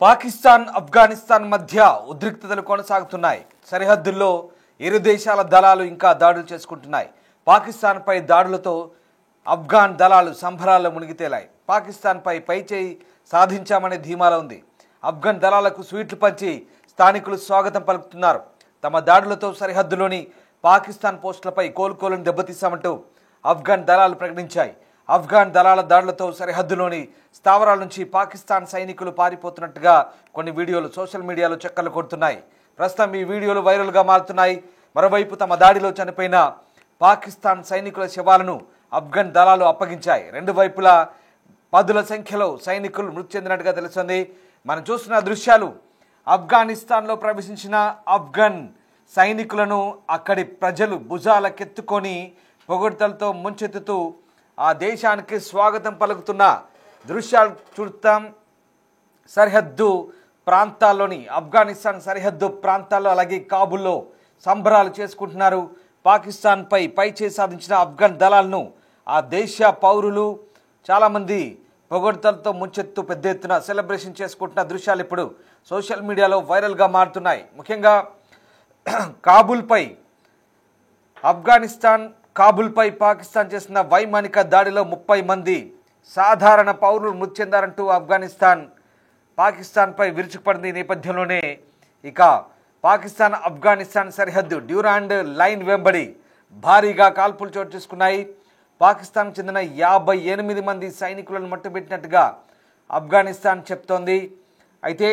పాకిస్తాన్ ఆఫ్ఘనిస్తాన్ మధ్య ఉద్రిక్తతలు కొనసాగుతున్నాయి. సరిహద్దుల్లో ఇరు దేశాల దళాలు ఇంకా దాడులు చేసుకుంటున్నాయి. పాకిస్తాన్పై దాడులతో ఆఫ్ఘన్ దళాలు సంబరాల్లో మునిగితేలాయి. పాకిస్తాన్పై పైచేయి సాధించామనే ధీమాలో ఉంది. ఆఫ్ఘన్ దళాలకు స్వీట్లు పంచి స్థానికులు స్వాగతం పలుకుతున్నారు. తమ దాడులతో సరిహద్దులోని పాకిస్తాన్ పోస్టులపై కోలుకోలను దెబ్బతీశామంటూ ఆఫ్ఘన్ దళాలు ప్రకటించాయి. ఆఫ్ఘన్ దళాల దాడులతో సరిహద్దులోని స్థావరాల నుంచి పాకిస్తాన్ సైనికులు పారిపోతున్నట్టుగా కొన్ని వీడియోలు సోషల్ మీడియాలో చక్కర్లు కొడుతున్నాయి. ప్రస్తుతం ఈ వీడియోలు వైరల్గా మారుతున్నాయి. మరోవైపు తమ దాడిలో చనిపోయిన పాకిస్తాన్ సైనికుల శవాలను ఆఫ్ఘన్ దళాలు అప్పగించాయి. రెండు వైపులా పదుల సంఖ్యలో సైనికులు మృతి చెందినట్టుగా తెలుస్తుంది. మనం చూస్తున్న దృశ్యాలు ఆఫ్ఘనిస్తాన్లో ప్రవేశించిన ఆఫ్ఘన్ సైనికులను అక్కడి ప్రజలు భుజాలకెత్తుకొని పొగడ్తలతో ముంచెత్తుతూ ఆ దేశానికి స్వాగతం పలుకుతున్న దృశ్యాలు చూస్తాం. సరిహద్దు ప్రాంతాల్లోని ఆఫ్ఘనిస్తాన్ సరిహద్దు ప్రాంతాల్లో అలాగే కాబూల్లో సంబరాలు చేసుకుంటున్నారు. పాకిస్తాన్పై పైచేయి సాధించిన ఆఫ్ఘన్ దళాలను ఆ దేశ పౌరులు చాలామంది పొగడ్తలతో ముంచెత్తు పెద్ద ఎత్తున సెలబ్రేషన్ చేసుకుంటున్న దృశ్యాలు ఇప్పుడు సోషల్ మీడియాలో వైరల్గా మారుతున్నాయి. ముఖ్యంగా కాబూల్పై పాకిస్తాన్ చేసిన వైమానిక దాడిలో 30 మంది సాధారణ పౌరులు మృతి చెందారంటూ పాకిస్తాన్పై విరుచుకుపడింది. ఈ నేపథ్యంలోనే ఇక ఆఫ్ఘనిస్తాన్ సరిహద్దు డ్యూరాండ్ లైన్ వెంబడి భారీగా కాల్పులు చోటు చేసుకున్నాయి. పాకిస్తాన్కు చెందిన 58 మంది సైనికులను మట్టుబెట్టినట్టుగా ఆఫ్ఘనిస్తాన్ చెప్తోంది. అయితే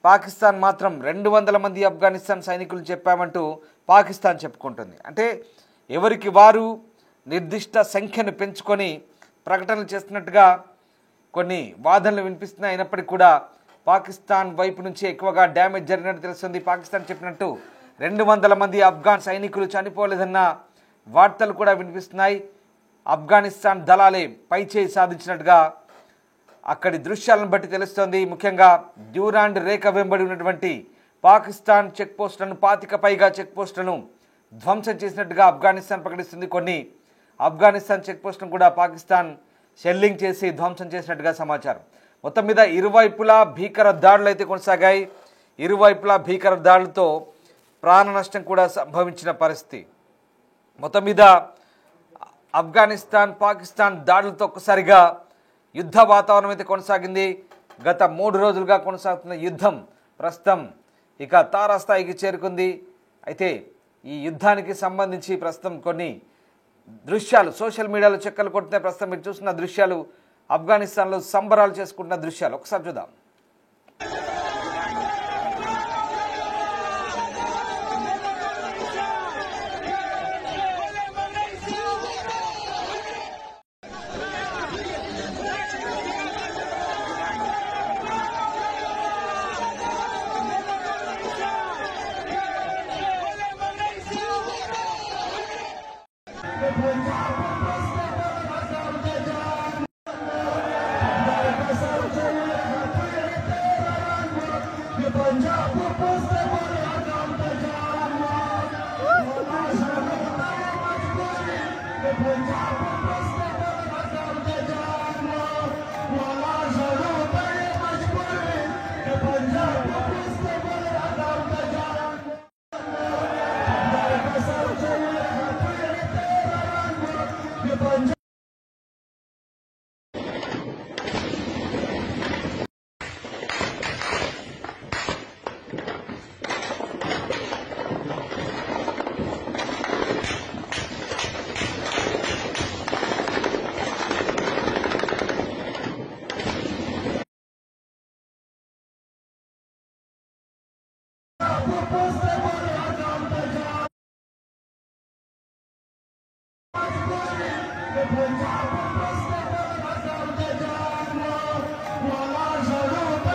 పాకిస్తాన్ మాత్రం 200 మంది ఆఫ్ఘనిస్తాన్ సైనికులు చెప్పామంటూ పాకిస్తాన్ చెప్పుకుంటుంది. అంటే ఎవరికి వారు నిర్దిష్ట సంఖ్యను పెంచుకొని ప్రకటనలు చేస్తున్నట్టుగా కొన్ని వాదనలు వినిపిస్తున్నాయి. అయినప్పటికీ కూడా పాకిస్తాన్ వైపు నుంచి ఎక్కువగా డ్యామేజ్ జరిగినట్టు తెలుస్తుంది. పాకిస్తాన్ చెప్పినట్టు 200 మంది ఆఫ్ఘన్ సైనికులు చనిపోలేదన్న వార్తలు కూడా వినిపిస్తున్నాయి. ఆఫ్ఘనిస్తాన్ దళాలే పైచేయి సాధించినట్టుగా అక్కడి దృశ్యాలను బట్టి తెలుస్తోంది. ముఖ్యంగా డ్యూరాండ్ రేఖ వెంబడి ఉన్నటువంటి పాకిస్తాన్ చెక్ పోస్టులను 25 పైగా చెక్ పోస్టులను ధ్వంసం చేసినట్టుగా ఆఫ్ఘనిస్తాన్ ప్రకటిస్తుంది. కొన్ని ఆఫ్ఘనిస్తాన్ చెక్ పోస్టులను కూడా పాకిస్తాన్ షెల్లింగ్ చేసి ధ్వంసం చేసినట్టుగా సమాచారం. మొత్తం మీద ఇరువైపులా భీకర దాడులు అయితే కొనసాగాయి. ఇరువైపులా భీకర దాడులతో ప్రాణ నష్టం కూడా సంభవించిన పరిస్థితి. మొత్తం మీద పాకిస్తాన్ దాడులతో ఒక్కసారిగా యుద్ధ వాతావరణం అయితే కొనసాగింది. గత 3 రోజులుగా కొనసాగుతున్న యుద్ధం ప్రస్తుతం ఇక తారాస్థాయికి చేరుకుంది. అయితే ఈ యుద్ధానికి సంబంధించి ప్రస్తుతం కొన్ని దృశ్యాలు సోషల్ మీడియాలో చెక్కలు కొడుతున్నాయి. ప్రస్తుతం మీరు చూస్తున్న దృశ్యాలు ఆఫ్ఘనిస్తాన్లో సంబరాలు చేసుకుంటున్న దృశ్యాలు ఒకసారి చూద్దాం.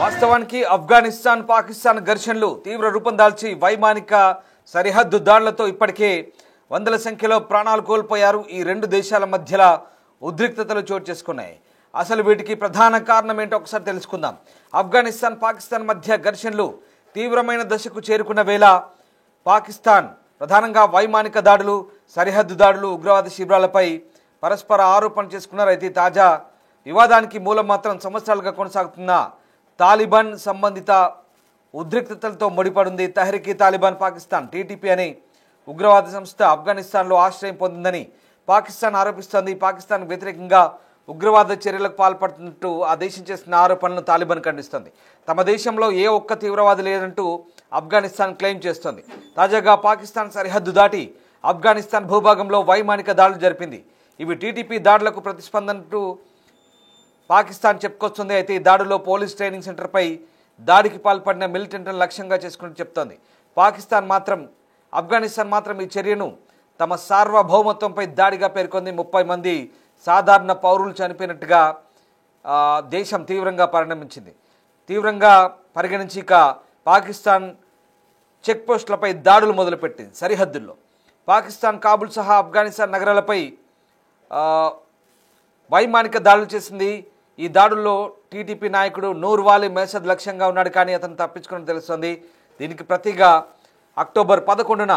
వాస్తవానికి ఆఫ్ఘనిస్తాన్ పాకిస్తాన్ ఘర్షణలు తీవ్ర రూపం దాల్చి వైమానిక సరిహద్దు దాడులతో ఇప్పటికే వందల సంఖ్యలో ప్రాణాలు కోల్పోయారు. ఈ రెండు దేశాల మధ్యలో ఉద్రిక్తతలు చోటు చేసుకున్నాయి. అసలు వీటికి ప్రధాన కారణం ఏంటో ఒకసారి తెలుసుకుందాం. పాకిస్తాన్ మధ్య ఘర్షణలు తీవ్రమైన దశకు చేరుకున్న వేళ పాకిస్తాన్ ప్రధానంగా వైమానిక దాడులు, సరిహద్దు దాడులు, ఉగ్రవాద శిబిరాలపై పరస్పర ఆరోపణలు చేసుకున్నారు. అయితే తాజా వివాదానికి మూలం మాత్రం సంవత్సరాలుగా కొనసాగుతున్న తాలిబాన్ సంబంధిత ఉద్రిక్తతలతో ముడిపడింది. తెహ్రీక్ తాలిబాన్ పాకిస్తాన్ టీటీపీ అనే ఉగ్రవాద సంస్థ ఆఫ్ఘనిస్తాన్లో ఆశ్రయం పొందిందని పాకిస్తాన్ ఆరోపిస్తోంది. పాకిస్తాన్ వ్యతిరేకంగా ఉగ్రవాద చర్యలకు పాల్పడుతున్నట్టు ఆ దేశం చేసిన ఆరోపణలను తాలిబాన్ ఖండిస్తోంది. తమ దేశంలో ఏ ఒక్క తీవ్రవాది లేదంటూ ఆఫ్ఘనిస్తాన్ క్లెయిమ్ చేస్తోంది. తాజాగా పాకిస్తాన్ సరిహద్దు దాటి ఆఫ్ఘనిస్తాన్ భూభాగంలో వైమానిక దాడులు జరిపింది. ఇవి టీటీపీ దాడులకు ప్రతిస్పందనట్టు పాకిస్తాన్ చెప్పుకొస్తుంది. అయితే ఈ దాడుల్లో పోలీస్ ట్రైనింగ్ సెంటర్పై దాడికి పాల్పడిన మిలిటెంట్లను లక్ష్యంగా చేసుకుని చెప్తోంది. ఆఫ్ఘనిస్తాన్ మాత్రం ఈ చర్యను తమ సార్వభౌమత్వంపై దాడిగా పేర్కొంది. 30 మంది సాధారణ పౌరులు చనిపోయినట్టుగా దేశం తీవ్రంగా పరిగణించి ఇక పాకిస్తాన్ చెక్ పోస్టులపై దాడులు మొదలుపెట్టింది. సరిహద్దుల్లో పాకిస్తాన్ కాబుల్ సహా ఆఫ్ఘనిస్తాన్ నగరాలపై వైమానిక దాడులు చేసింది. ఈ దాడుల్లో టీటీపీ నాయకుడు నూర్వాలి మేసద్ లక్ష్యంగా ఉన్నాడు, కానీ అతను తప్పించుకుని తెలుస్తోంది. దీనికి ప్రతిగా అక్టోబర్ 11న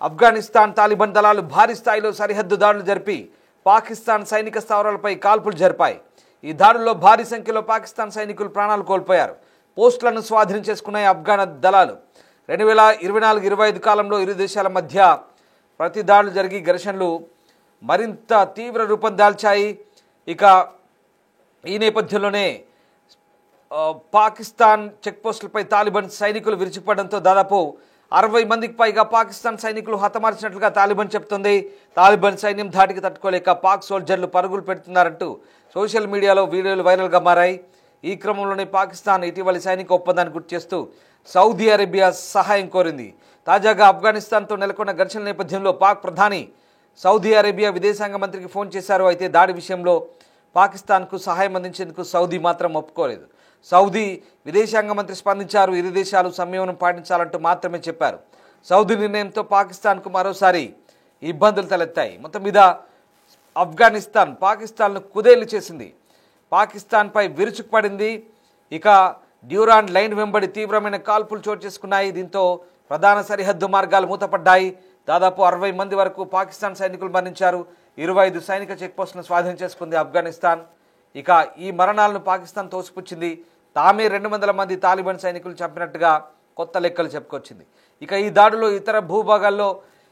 ఆఫ్ఘనిస్తాన్ తాలిబాన్ దళాలు భారీ స్థాయిలో సరిహద్దు దాడులు జరిపి పాకిస్తాన్ సైనిక స్థావరాలపై కాల్పులు జరిపాయి. ఈ దాడుల్లో భారీ సంఖ్యలో పాకిస్తాన్ సైనికులు ప్రాణాలు కోల్పోయారు. పోస్టులను స్వాధీనం చేసుకున్నాయి ఆఫ్ఘన్ దళాలు. 2024-25 కాలంలో ఇరు దేశాల మధ్య ప్రతి దాడులు జరిగి ఘర్షణలు మరింత తీవ్ర రూపం దాల్చాయి. ఇక ఈ నేపథ్యంలోనే పాకిస్తాన్ చెక్పోస్టులపై తాలిబాన్ సైనికులు విరుచుకుపడడంతో దాదాపు 60 మందికి పైగా పాకిస్తాన్ సైనికులు హతమార్చినట్లుగా తాలిబాన్ చెప్తుంది. తాలిబాన్ సైన్యం ధాటికి తట్టుకోలేక పాక్ సోల్జర్లు పరుగులు పెడుతున్నారంటూ సోషల్ మీడియాలో వీడియోలు వైరల్గా మారాయి. ఈ క్రమంలోనే పాకిస్తాన్ ఇటీవలి సైనిక ఒప్పందాన్ని గుర్తు చేస్తూ సౌదీ అరేబియా సహాయం కోరింది. తాజాగా ఆఫ్ఘనిస్తాన్తో నెలకొన్న ఘర్షణ నేపథ్యంలో పాక్ ప్రధాని సౌదీ అరేబియా విదేశాంగ మంత్రికి ఫోన్ చేశారు. అయితే దాడి విషయంలో పాకిస్తాన్కు సహాయం అందించేందుకు సౌదీ మాత్రం ఒప్పుకోలేదు. సౌదీ విదేశాంగ మంత్రి స్పందించారు. ఇరు దేశాలు సంయమనం పాటించాలంటూ మాత్రమే చెప్పారు. సౌదీ నిర్ణయంతో పాకిస్తాన్కు మరోసారి ఇబ్బందులు తలెత్తాయి. మొత్తం మీద ఆఫ్ఘనిస్తాన్ పాకిస్తాన్ను కుదేలు చేసింది, పాకిస్తాన్పై విరుచుకుపడింది. ఇక డ్యూరాండ్ లైన్ వెంబడి తీవ్రమైన కాల్పులు చోటు చేసుకున్నాయి. దీంతో ప్రధాన సరిహద్దు మార్గాలు మూతపడ్డాయి. దాదాపు 60 మంది వరకు పాకిస్తాన్ సైనికులు మరణించారు. 25 సైనిక చెక్పోస్టులను స్వాధీనం చేసుకుంది ఆఫ్ఘనిస్తాన్. ఇక ఈ మరణాలను పాకిస్తాన్ తోసిపుచ్చింది. తామే 200 మంది తాలిబాన్ సైనికులు చంపినట్టుగా కొత్త లెక్కలు చెప్పుకొచ్చింది. ఇక ఈ దాడిలో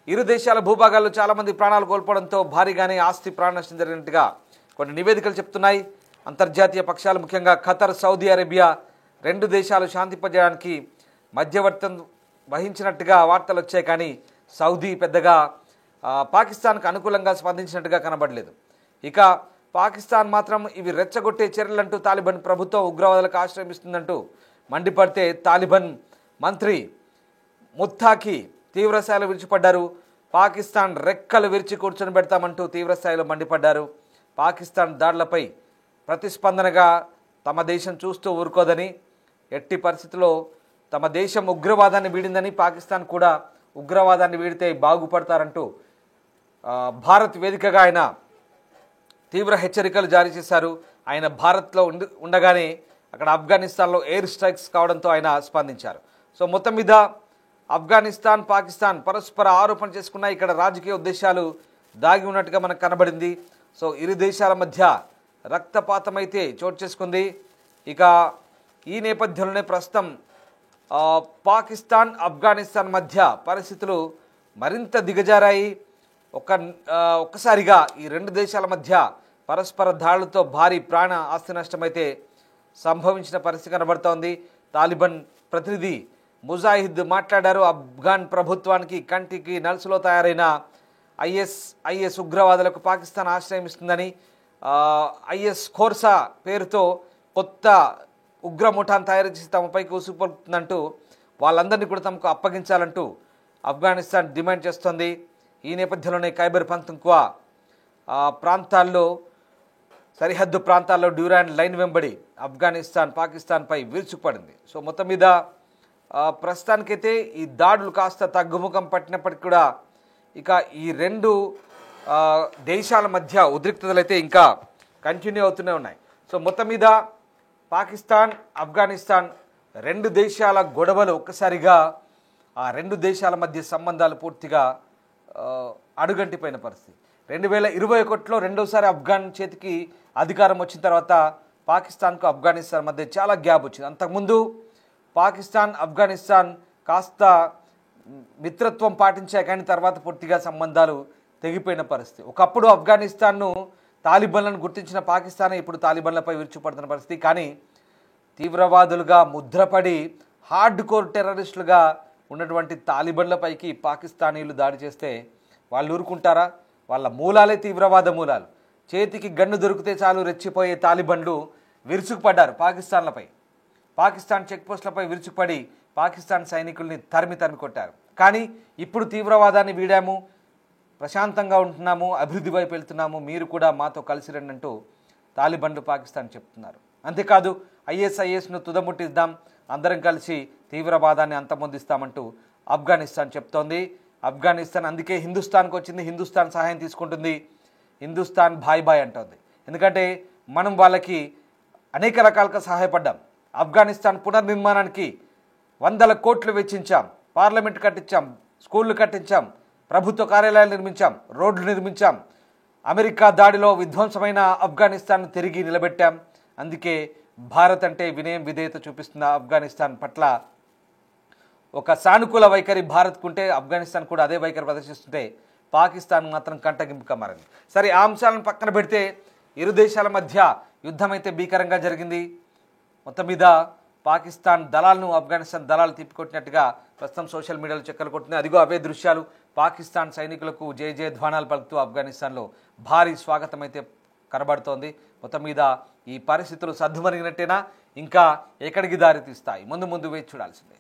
ఇరు దేశాల భూభాగాల్లో చాలామంది ప్రాణాలు కోల్పోవడంతో భారీగానే ఆస్తి ప్రాణ నష్టం జరిగినట్టుగా కొన్ని నివేదికలు చెప్తున్నాయి. అంతర్జాతీయ పక్షాలు ముఖ్యంగా ఖతర్, సౌదీ అరేబియా 2 దేశాలు శాంతింపజేయడానికి మధ్యవర్తం వహించినట్టుగా వార్తలు వచ్చాయి. కానీ సౌదీ పెద్దగా పాకిస్తాన్కు అనుకూలంగా స్పందించినట్టుగా కనబడలేదు. ఇక పాకిస్తాన్ మాత్రం ఇవి రెచ్చగొట్టే చర్యలంటూ తాలిబాన్ ప్రభుత్వం ఉగ్రవాదులకు ఆశ్రయిస్తుందంటూ మండిపడితే తాలిబాన్ మంత్రి ముత్తాకి తీవ్రస్థాయిలో విరుచుపడ్డారు. పాకిస్తాన్ రెక్కలు విరిచి కూర్చొని పెడతామంటూ తీవ్రస్థాయిలో మండిపడ్డారు. పాకిస్తాన్ దాడులపై ప్రతిస్పందనగా తమ దేశం చూస్తూ ఊరుకోదని, ఎట్టి పరిస్థితుల్లో తమ దేశం ఉగ్రవాదాన్ని వీడిందని, పాకిస్తాన్ కూడా ఉగ్రవాదాన్ని వీడితే బాగుపడతారంటూ భారత్ వేదికగా ఆయన తీవ్ర హెచ్చరికలు జారీ చేశారు. ఆయన భారత్లో ఉండగానే అక్కడ ఆఫ్ఘనిస్తాన్లో ఎయిర్ స్ట్రైక్స్ కావడంతో ఆయన స్పందించారు. సో మొత్తం మీద ఆఫ్ఘనిస్తాన్, పాకిస్తాన్ పరస్పర ఆరోపణ చేసుకున్నాయి. ఇక్కడ రాజకీయ ఉద్దేశాలు దాగి ఉన్నట్టుగా మనకు కనబడింది. సో ఇరు దేశాల మధ్య రక్తపాతం అయితే చోటు చేసుకుంది. ఇక ఈ నేపథ్యంలోనే ప్రస్తుతం పాకిస్తాన్, ఆఫ్ఘనిస్తాన్ మధ్య పరిస్థితులు మరింత దిగజారాయి. ఒక్కసారిగా ఈ 2 దేశాల మధ్య పరస్పర దాడులతో భారీ ప్రాణ ఆస్తి నష్టమైతే సంభవించిన పరిస్థితి కనబడుతోంది. తాలిబాన్ ప్రతినిధి ముజాహిద్ మాట్లాడారు. ఆఫ్ఘన్ ప్రభుత్వానికి కంటికి నలుసులో తయారైన ఐఎస్ ఉగ్రవాదులకు పాకిస్తాన్ ఆశ్రయం ఇస్తుందని, ఐఎస్ ఖోర్సా పేరుతో కొత్త ఉగ్రముఠాను తయారు చేసి తమపైకి ఉసుకుపడుతుందంటూ వాళ్ళందరినీ కూడా తమకు అప్పగించాలంటూ ఆఫ్ఘనిస్తాన్ డిమాండ్ చేస్తోంది. ఈ నేపథ్యంలోనే ఖైబర్ పఖ్తూన్ఖ్వా ప్రాంతాల్లో, సరిహద్దు ప్రాంతాల్లో డ్యూరాండ్ లైన్ వెంబడి ఆఫ్ఘనిస్తాన్ పాకిస్తాన్పై విరుచుకుపడింది. సో మొత్తం మీద ప్రస్తుతానికైతే ఈ దాడులు కాస్త తగ్గుముఖం పట్టినప్పటికీ కూడా ఇక ఈ 2 దేశాల మధ్య ఉద్రిక్తతలు అయితే ఇంకా కంటిన్యూ అవుతూనే ఉన్నాయి. సో మొత్తం మీద పాకిస్తాన్, ఆఫ్ఘనిస్తాన్ 2 దేశాల గొడవలు ఒక్కసారిగా ఆ 2 దేశాల మధ్య సంబంధాలు పూర్తిగా అడుగంటిపోయిన పరిస్థితి. 2021లో రెండోసారి ఆఫ్ఘన్ చేతికి అధికారం వచ్చిన తర్వాత పాకిస్తాన్కు ఆఫ్ఘనిస్తాన్ మధ్య చాలా గ్యాప్ వచ్చింది. అంతకుముందు పాకిస్తాన్ ఆఫ్ఘనిస్తాన్ కాస్త మిత్రత్వం పాటించా, కానీ తర్వాత పూర్తిగా సంబంధాలు తెగిపోయిన పరిస్థితి. ఒకప్పుడు ఆఫ్ఘనిస్తాన్ను తాలిబాన్లను గుర్తించిన పాకిస్తాన్ ఇప్పుడు తాలిబాన్లపై విరుచుపడుతున్న పరిస్థితి. కానీ తీవ్రవాదులుగా ముద్రపడి హార్డ్ కోర్ టెర్రరిస్టులుగా ఉన్నటువంటి తాలిబాన్లపైకి పాకిస్తానీలు దాడి చేస్తే వాళ్ళు ఊరుకుంటారా? వాళ్ళ మూలాలే తీవ్రవాద మూలాలు. చేతికి గన్ను దొరికితే చాలు రెచ్చిపోయే తాలిబాన్లు విరుచుకుపడ్డారు పాకిస్తాన్లపై. పాకిస్తాన్ చెక్పోస్టులపై విరుచుకుపడి పాకిస్తాన్ సైనికుల్ని తరిమి కొట్టారు. కానీ ఇప్పుడు తీవ్రవాదాన్ని వీడాము, ప్రశాంతంగా ఉంటున్నాము, అభివృద్ధి వైపు వెళ్తున్నాము, మీరు కూడా మాతో కలిసి రండి అంటూ తాలిబాన్లు పాకిస్తాన్ చెప్తున్నారు. అంతేకాదు ఐఎస్ఐఎస్ను తుదముట్టిద్దాం, అందరం కలిసి తీవ్రవాదాన్ని అంతమొందిస్తామంటూ ఆఫ్ఘనిస్తాన్ చెప్తోంది. ఆఫ్ఘనిస్తాన్ అందుకే హిందుస్థాన్కి వచ్చింది, హిందుస్థాన్ సహాయం తీసుకుంటుంది, హిందుస్థాన్ బాయ్ బాయ్ అంటోంది. ఎందుకంటే మనం వాళ్ళకి అనేక రకాలుగా సహాయపడ్డాం. ఆఫ్ఘనిస్తాన్ పునర్నిర్మాణానికి 100 కోట్లు వెచ్చించాం, పార్లమెంట్ కట్టించాం, స్కూళ్ళు కట్టించాం, ప్రభుత్వ కార్యాలయాలు నిర్మించాం, రోడ్లు నిర్మించాం. అమెరికా దాడిలో విధ్వంసమైన ఆఫ్ఘనిస్తాన్ను తిరిగి నిలబెట్టాం. అందుకే భారత్ అంటే వినయం విధేయత చూపిస్తున్న ఆఫ్ఘనిస్తాన్ పట్ల ఒక సానుకూల వైఖరి భారత్కుంటే ఆఫ్ఘనిస్తాన్ కూడా అదే వైఖరి ప్రదర్శిస్తుంటే పాకిస్తాన్ మాత్రం కంటగింపుగా మారింది. సరే, ఆ అంశాలను పక్కన పెడితే ఇరు దేశాల మధ్య యుద్ధం అయితే భీకరంగా జరిగింది. మొత్తం మీద పాకిస్తాన్ దళాలను ఆఫ్ఘనిస్తాన్ దళాలు తిప్పికొట్టినట్టుగా ప్రస్తుతం సోషల్ మీడియాలో చక్కర్లు కొడుతున్నాయి. అదిగో అవే దృశ్యాలు. పాకిస్తాన్ సైనికులకు జయ జయధ్వానాలు పలుకుతూ ఆఫ్ఘనిస్తాన్లో భారీ స్వాగతం అయితే కనబడుతోంది. మొత్తం మీద ఈ పరిస్థితులు సద్దుమరిగినట్టేనా, ఇంకా ఎక్కడికి దారి తీస్తాయి? ముందు వేచి చూడాల్సిందే.